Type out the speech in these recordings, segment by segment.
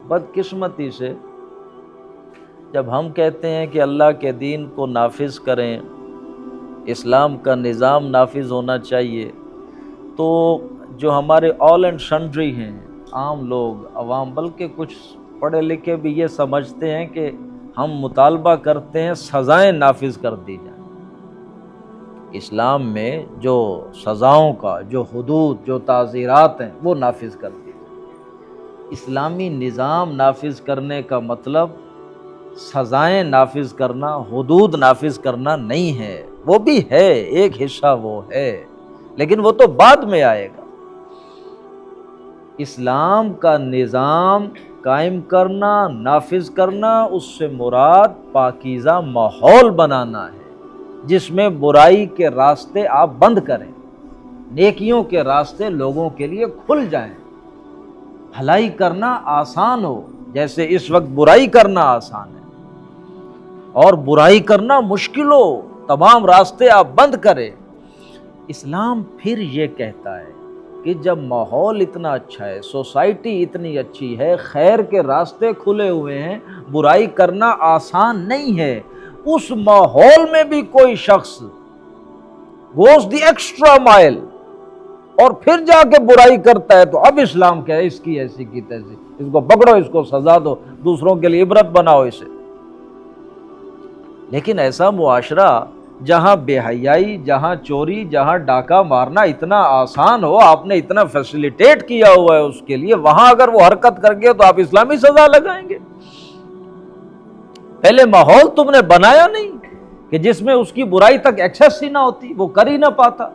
بدقسمتی سے جب ہم کہتے ہیں کہ اللہ کے دین کو نافذ کریں، اسلام کا نظام نافذ ہونا چاہیے، تو جو ہمارے آل اینڈ سنڈری ہیں، عام لوگ، عوام، بلکہ کچھ پڑھے لکھے بھی یہ سمجھتے ہیں کہ ہم مطالبہ کرتے ہیں سزائیں نافذ کر دی جائیں۔ اسلام میں جو سزاؤں کا، جو حدود، جو تعزیرات ہیں وہ نافذ کر دی جائیں۔ اسلامی نظام نافذ کرنے کا مطلب سزائیں نافذ کرنا، حدود نافذ کرنا نہیں ہے۔ وہ بھی ہے، ایک حصہ وہ ہے، لیکن وہ تو بعد میں آئے گا۔ اسلام کا نظام قائم کرنا، نافذ کرنا، اس سے مراد پاکیزہ ماحول بنانا ہے جس میں برائی کے راستے آپ بند کریں، نیکیوں کے راستے لوگوں کے لیے کھل جائیں، بھلائی کرنا آسان ہو، جیسے اس وقت برائی کرنا آسان ہے اور برائی کرنا مشکل ہو، تمام راستے آپ بند کریں۔ اسلام پھر یہ کہتا ہے کہ جب ماحول اتنا اچھا ہے، سوسائٹی اتنی اچھی ہے، خیر کے راستے کھلے ہوئے ہیں، برائی کرنا آسان نہیں ہے، اس ماحول میں بھی کوئی شخص goes the extra mile اور پھر جا کے برائی کرتا ہے، تو اب اسلام کیا ہے، اس کی ایسی کی تیسی، اس کو پکڑو، اس کو سزا دو، دوسروں کے لیے عبرت بناؤ اسے۔ لیکن ایسا معاشرہ جہاں بے حیائی، جہاں چوری، جہاں ڈاکہ مارنا اتنا آسان ہو، آپ نے اتنا فیسیلیٹیٹ کیا ہوا ہے اس کے لیے، وہاں اگر وہ حرکت کر گیا تو آپ اسلامی سزا لگائیں گے؟ پہلے ماحول تم نے بنایا نہیں کہ جس میں اس کی برائی تک ایکسیس ہی نہ ہوتی، وہ کر ہی نہ پاتا۔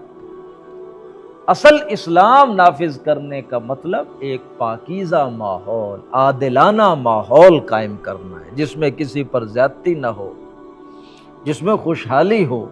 اصل اسلام نافذ کرنے کا مطلب ایک پاکیزہ ماحول، عادلانہ ماحول قائم کرنا ہے، جس میں کسی پر زیادتی نہ ہو، جس میں خوشحالی ہو،